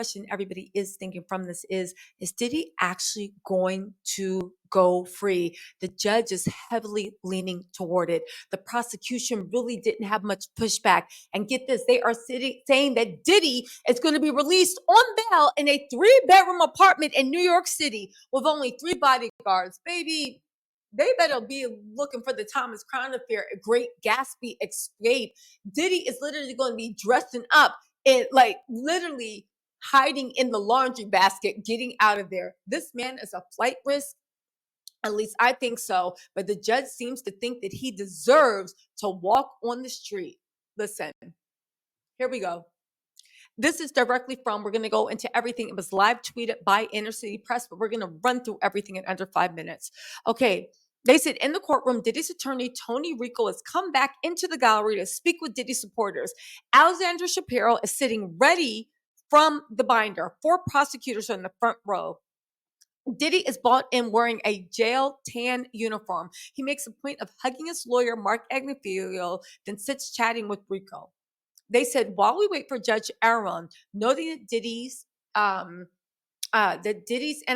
question everybody is thinking from this is Diddy actually going to go free? The judge is heavily leaning toward it. The prosecution really didn't have much pushback. And get this, they are saying that Diddy is going to be released on bail in a 3-bedroom apartment in New York City with only 3 bodyguards. Baby, they better be looking for the Thomas Crown Affair, a Great Gatsby escape. Diddy is literally going to be dressing up and like literally hiding in the laundry basket, getting out of there. This man is a flight risk. At least I think so. But the judge seems to think that he deserves to walk on the street. Listen, here we go. This is directly from, we're going to go into everything. It was live tweeted by Inner City Press, but we're going to run through everything in under 5 minutes. Okay. They said in the courtroom, Diddy's attorney, Tony Rico, has come back into the gallery to speak with Diddy supporters. Alexandra Shapiro is sitting ready from the binder. 4 prosecutors are in the front row. Diddy is bought in wearing a jail tan uniform. He makes a point of hugging his lawyer, Mark Agnifilo, then sits chatting with Rico. They said, while we wait for Judge Aaron, noting that Diddy's and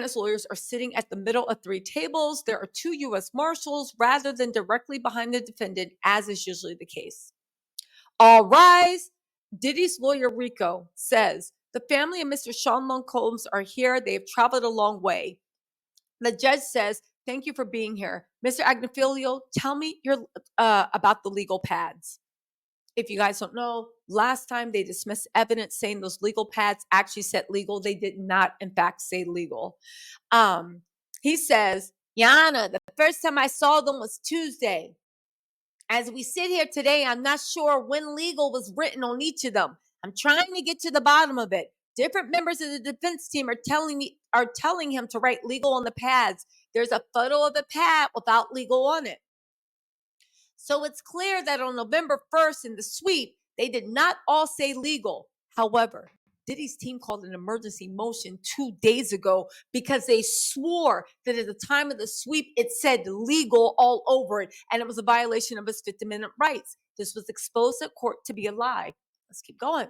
his lawyers are sitting at the middle of 3 tables. There are 2 U.S. Marshals rather than directly behind the defendant, as is usually the case. All rise. Diddy's lawyer, Rico, says, the family of Mr. Sean Long Combs are here. They have traveled a long way. The judge says, thank you for being here. Mr. Agnifilo, tell me about the legal pads. If you guys don't know, last time they dismissed evidence saying those legal pads actually said legal. They did not, in fact, say legal. He says, Yana, the first time I saw them was Tuesday. As we sit here today, I'm not sure when legal was written on each of them. I'm trying to get to the bottom of it. Different members of the defense team are telling him to write legal on the pads. There's a photo of the pad without legal on it. So it's clear that on November 1st in the sweep, they did not all say legal. However, Diddy's team called an emergency motion 2 days ago because they swore that at the time of the sweep, it said legal all over it, and it was a violation of his Fifth Amendment rights. This was exposed at court to be a lie. Let's keep going.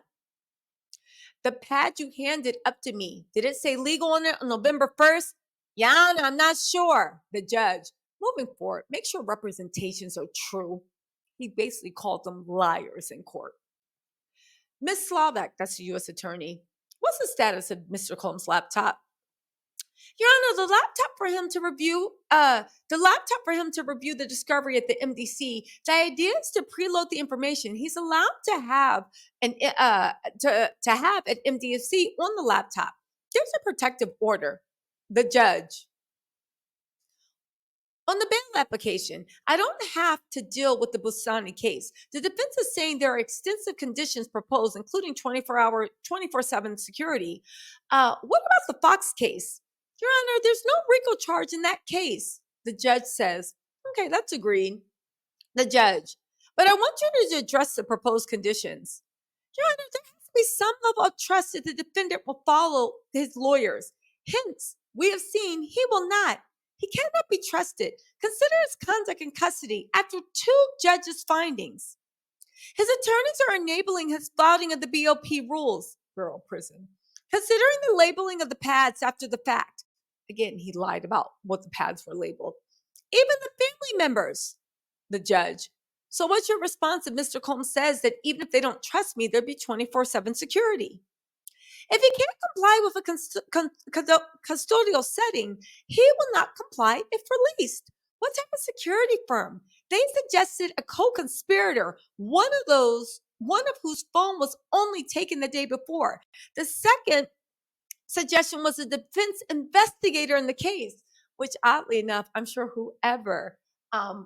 The pad you handed up to me, did it say legal on it on November 1st? Yeah, I'm not sure. The judge. Moving forward, make sure representations are true. He basically called them liars in court. Ms. Slovak, that's the U.S. attorney. What's the status of Mr. Combs' laptop? Your Honor, the laptop for him to review the discovery at the MDC. The idea is to preload the information. He's allowed to have to have at MDC on the laptop. There's a protective order. The judge. On the bail application, I don't have to deal with the Bustani case. The defense is saying there are extensive conditions proposed, including 24/7 security. What about the Fox case? Your Honor, there's no RICO charge in that case. The judge says, okay, that's agreed. The judge, but I want you to address the proposed conditions. Your Honor, there has to be some level of trust that the defendant will follow his lawyers. Hence, we have seen he will not. He cannot be trusted. Consider his conduct in custody after 2 judges' findings. His attorneys are enabling his flouting of the BOP rules, Bureau of Prison. Considering the labeling of the pads after the fact. Again, he lied about what the pads were labeled. Even the family members, the judge. So what's your response if Mr. Combs says that even if they don't trust me, there'd be 24/7 security? If he can't comply with a custodial setting, he will not comply if released. What type of security firm? They suggested a co-conspirator, one of whose phone was only taken the day before. The second suggestion was a defense investigator in the case, which oddly enough, I'm sure whoever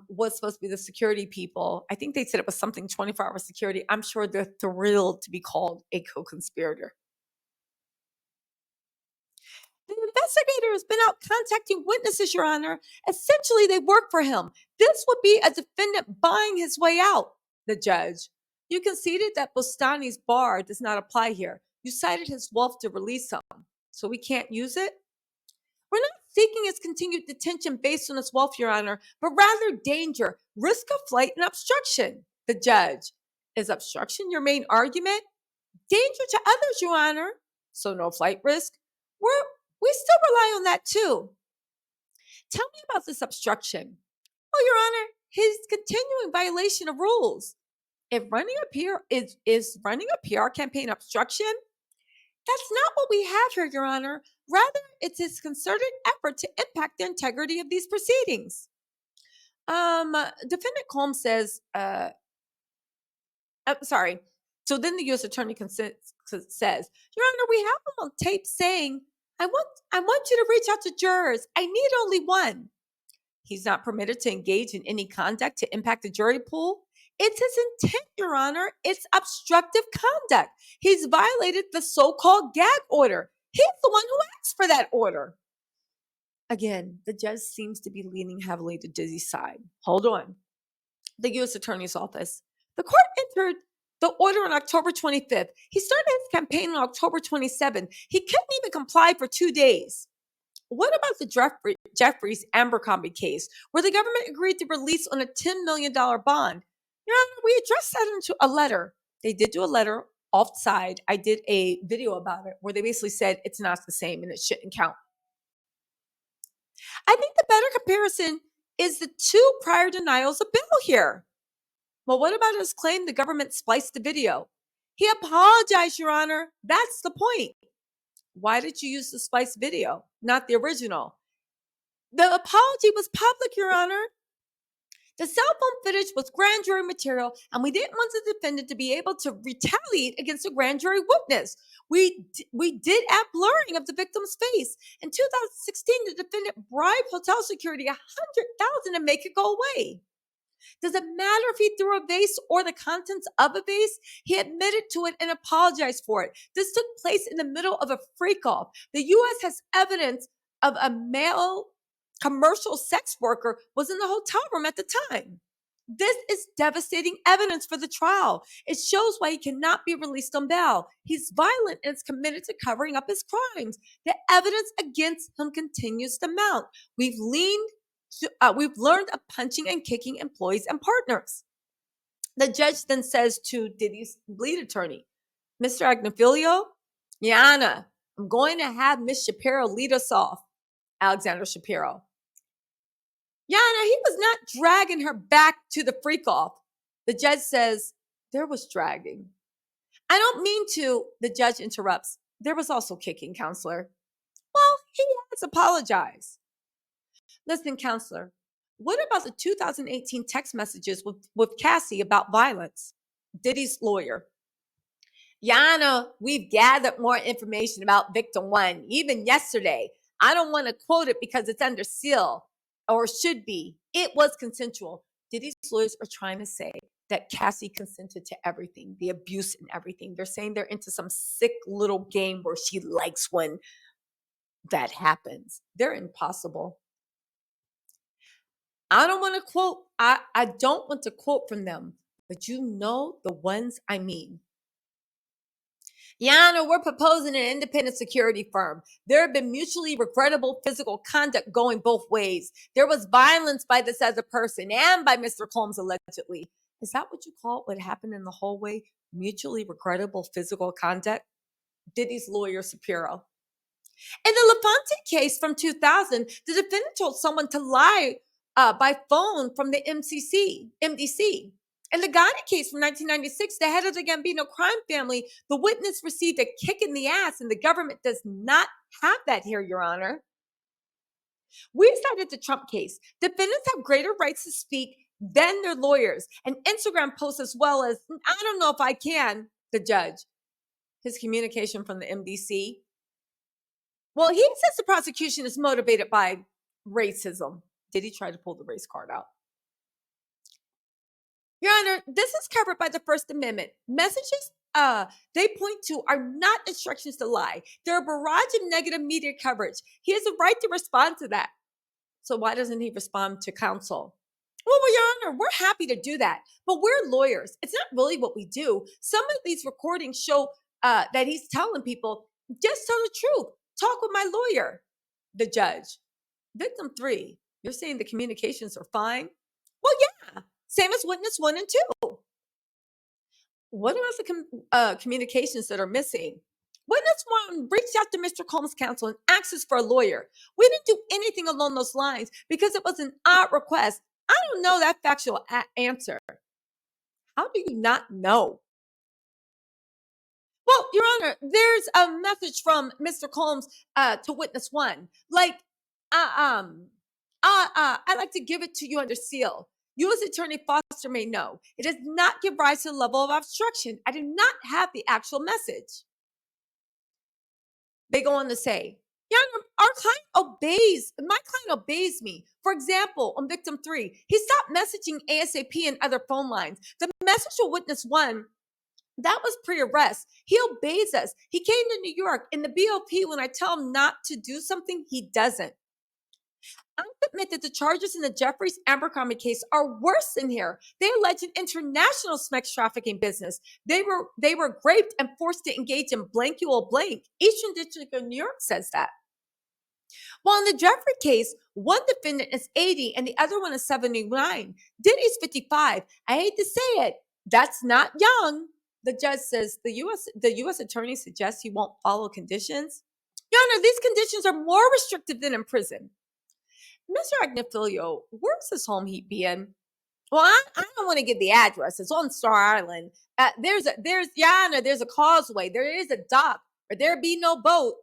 was supposed to be the security people, I think they said it was something 24-hour security. I'm sure they're thrilled to be called a co-conspirator. The investigator has been out contacting witnesses, Your Honor. Essentially, they work for him. This would be a defendant buying his way out, the judge. You conceded that Bustani's bar does not apply here. You cited his wealth to release him, so we can't use it? We're not seeking his continued detention based on his wealth, Your Honor, but rather danger, risk of flight, and obstruction, the judge. Is obstruction your main argument? Danger to others, Your Honor. so no flight risk. We still rely on that too. Tell me about this obstruction. Oh, Your Honor, his continuing violation of rules. If running a PR is running a PR campaign obstruction, that's not what we have here, Your Honor. Rather, it's his concerted effort to impact the integrity of these proceedings. Defendant Combs says, sorry. So then the U.S. Attorney says, Your Honor, we have him on tape saying, I want you to reach out to jurors. I need only one. He's not permitted to engage in any conduct to impact the jury pool. It's his intent, Your Honor. It's obstructive conduct. He's violated the so-called gag order. He's the one who asked for that order. Again, the judge seems to be leaning heavily to Diddy's side. Hold on. The U.S. Attorney's Office. The court entered the order on October 25th. He started his campaign on October 27th. He couldn't even comply for 2 days. What about the Jeffries Abercrombie case, where the government agreed to release on a $10 million bond? Your Honor, we addressed that into a letter. They did do a letter offside. I did a video about it where they basically said it's not the same and it shouldn't count. I think the better comparison is the 2 prior denials of bail here. Well, what about his claim the government spliced the video? He apologized, Your Honor. That's the point. Why did you use the spliced video, not the original? The apology was public, Your Honor. The cell phone footage was grand jury material, and we didn't want the defendant to be able to retaliate against a grand jury witness. We did add blurring of the victim's face. In 2016, the defendant bribed hotel security $100,000 to make it go away. Does it matter if he threw a vase or the contents of a vase? He admitted to it and apologized for it. This took place in the middle of a freak-off. The U.S. has evidence of a male commercial sex worker was in the hotel room at the time. This is devastating evidence for the trial. It shows why he cannot be released on bail. He's violent and is committed to covering up his crimes. The evidence against him continues to mount. We've learned of punching and kicking employees and partners. The judge then says to Diddy's lead attorney, Mr. Agnifilio, Yana, I'm going to have Miss Shapiro lead us off. Alexander Shapiro. Yana, he was not dragging her back to the freak-off. The judge says, there was dragging. I don't mean to, the judge interrupts. There was also kicking, counselor. Well, he has apologized. Listen, counselor, what about the 2018 text messages with Cassie about violence? Diddy's lawyer. Yana, we've gathered more information about victim 1, even yesterday. I don't want to quote it because it's under seal, or should be. It was consensual. Diddy's lawyers are trying to say that Cassie consented to everything, the abuse and everything. They're saying they're into some sick little game where she likes when that happens. They're impossible. I don't want to quote, I don't want to quote from them, but you know the ones I mean. Yana, we're proposing an independent security firm. There have been mutually regrettable physical conduct going both ways. There was violence by this other person and by Mr. Combs allegedly. Is that what you call what happened in the hallway? Mutually regrettable physical conduct? Diddy's lawyer, Shapiro. In the Lafante case from 2000, the defendant told someone to lie by phone from the MDC. In the Ghana case from 1996, the head of the Gambino crime family, the witness received a kick in the ass, and the government does not have that here, Your Honor. We cited the Trump case. Defendants have greater rights to speak than their lawyers. An Instagram post as well as, I don't know if I can, the judge. His communication from the MDC. Well, he says the prosecution is motivated by racism. Did he try to pull the race card out? Your Honor, this is covered by the First Amendment. Messages they point to are not instructions to lie. They're a barrage of negative media coverage. He has a right to respond to that. So why doesn't he respond to counsel? Well, Your Honor, we're happy to do that, but we're lawyers. It's not really what we do. Some of these recordings show that he's telling people, just tell the truth. Talk with my lawyer. The judge. Victim 3, you're saying the communications are fine? Well, yeah. Same as witness 1 and 2. What about the communications that are missing? Witness one reached out to Mr. Combs' counsel and asked us for a lawyer. We didn't do anything along those lines because it was an odd request. I don't know that factual answer. How do you not know? Well, Your Honor, there's a message from Mr. Combs to witness one. Like, I'd like to give it to you under seal. U.S. Attorney Foster may know. It does not give rise to the level of obstruction. I do not have the actual message. They go on to say, Your Honor, my client obeys me. For example, on victim 3, he stopped messaging ASAP and other phone lines. The message to witness 1, that was pre-arrest. He obeys us. He came to New York. In the BOP, when I tell him not to do something, he doesn't. I admit that the charges in the Jeffries Abercrombie case are worse than here. They allege an international sex trafficking business. They were raped and forced to engage in blank you will blank. Eastern District of New York says that. While in the Jeffrey case, one defendant is 80 and the other one is 79. Diddy's 55. I hate to say it, that's not young. The judge says the U.S. attorney suggests he won't follow conditions. Your Honor, these conditions are more restrictive than in prison. Mr. Agnifilio, where's this home he'd be in? Well, I don't want to give the address. It's on Star Island. There's a causeway. There is a dock, or there be no boat.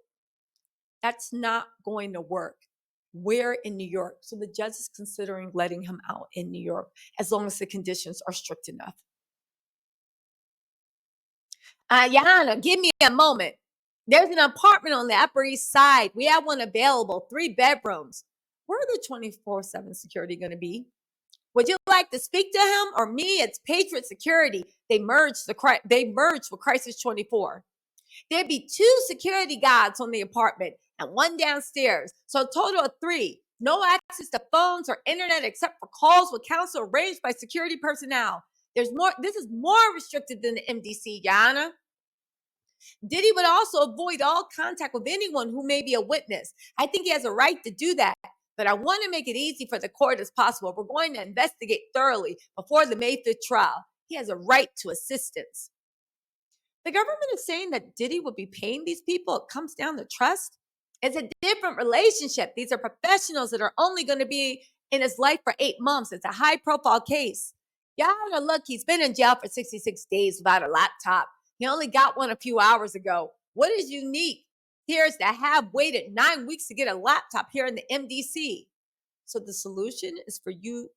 That's not going to work. We're in New York. So the judge is considering letting him out in New York as long as the conditions are strict enough. Yana, give me a moment. There's an apartment on the Upper East Side. We have one available, 3 bedrooms. Where are the 24/7 security going to be? Would you like to speak to him or me? It's Patriot Security. They merged with Crisis 24. There'd be 2 security guards on the apartment and 1 downstairs. So a total of 3. No access to phones or internet except for calls with counsel arranged by security personnel. This is more restricted than the MDC, Yana. Diddy would also avoid all contact with anyone who may be a witness. I think he has a right to do that. But I want to make it easy for the court as possible. We're going to investigate thoroughly before the May 5th trial. He has a right to assistance. The government is saying that Diddy would be paying these people. It comes down to trust. It's a different relationship. These are professionals that are only going to be in his life for 8 months. It's a high-profile case. Y'all know, look, he's been in jail for 66 days without a laptop. He only got one a few hours ago. What is unique here is to have waited 9 weeks to get a laptop here in the MDC. So the solution is for you.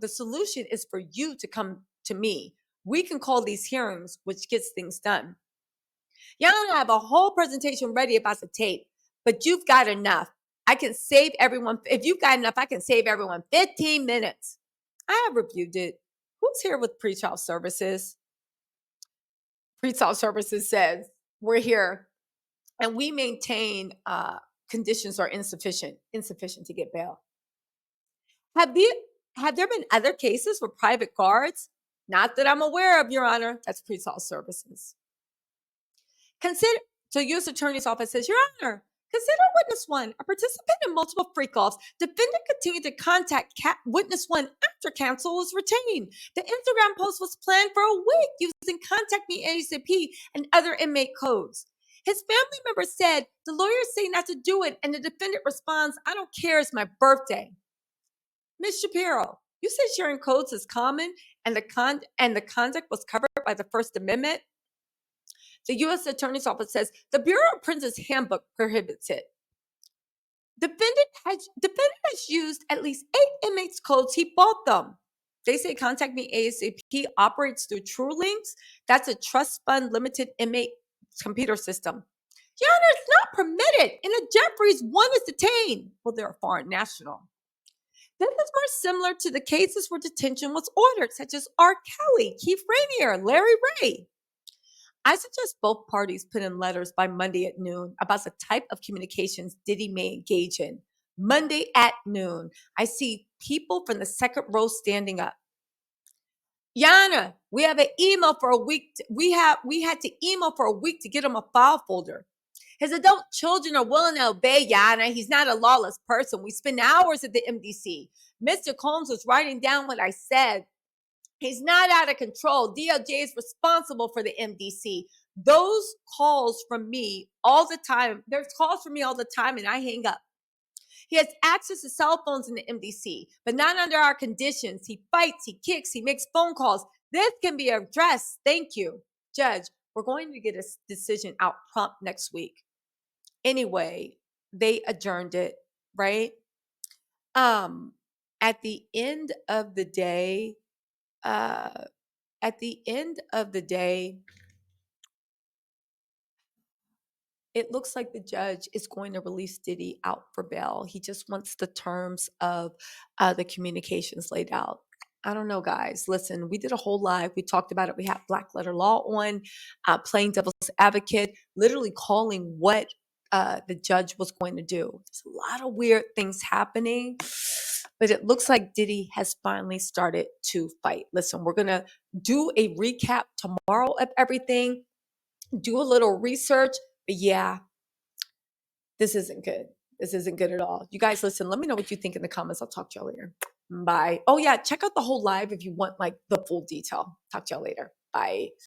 To come to me. We can call these hearings, which gets things done. Y'all don't have a whole presentation ready about the tape, but you've got enough. I can save everyone. If you've got enough, I can save everyone 15 minutes. I have reviewed it. Who's here with pretrial services? Pretrial services says we're here. And we maintain conditions are insufficient to get bail. Have there been other cases with private guards? Not that I'm aware of, Your Honor. That's pretrial services. U.S. Attorney's Office says, Your Honor, consider witness 1 a participant in multiple freak-offs. Defendant continued to contact witness 1 after counsel was retained. The Instagram post was planned for a week using Contact Me ASAP and other inmate codes. His family member said, the lawyers say not to do it, and the defendant responds, I don't care, it's my birthday. Ms. Shapiro, you said sharing codes is common and the conduct was covered by the First Amendment? The U.S. Attorney's Office says the Bureau of Prisons handbook prohibits it. Defendant has used at least 8 inmates' codes. He bought them. They say Contact Me ASAP operates through TrueLinks. That's a trust fund limited inmate computer system. Your Honor, it's not permitted. In a Jeffries, 1 is detained. Well, they're a foreign national. This is more similar to the cases where detention was ordered, such as R. Kelly, Keith Rainier, and Larry Ray. I suggest both parties put in letters by Monday at noon about the type of communications Diddy may engage in. Monday at noon. I see people from the second row standing up. Yana, we have an email for a week. We had to email for a week to get him a file folder. His adult children are willing to obey Yana. He's not a lawless person. We spend hours at the MDC. Mr. Combs was writing down what I said. He's not out of control. DOJ is responsible for the MDC. Those calls from me all the time. There's calls from me all the time, and I hang up. He has access to cell phones in the MDC, but not under our conditions. He fights, he kicks, he makes phone calls. This can be addressed. Thank you, Judge. We're going to get a decision out prompt next week. Anyway, they adjourned it, right? At the end of the day, it looks like the judge is going to release Diddy out for bail. He just wants the terms of the communications laid out. I don't know, guys. Listen, we did a whole live. We talked about it. We had Black Letter Law on, playing devil's advocate, literally calling what the judge was going to do. There's a lot of weird things happening, but it looks like Diddy has finally started to fight. Listen, we're going to do a recap tomorrow of everything, do a little research. But yeah, this isn't good. This isn't good at all. You guys, listen, let me know what you think in the comments. I'll talk to y'all later. Bye. Oh yeah, check out the whole live if you want like the full detail. Talk to y'all later. Bye.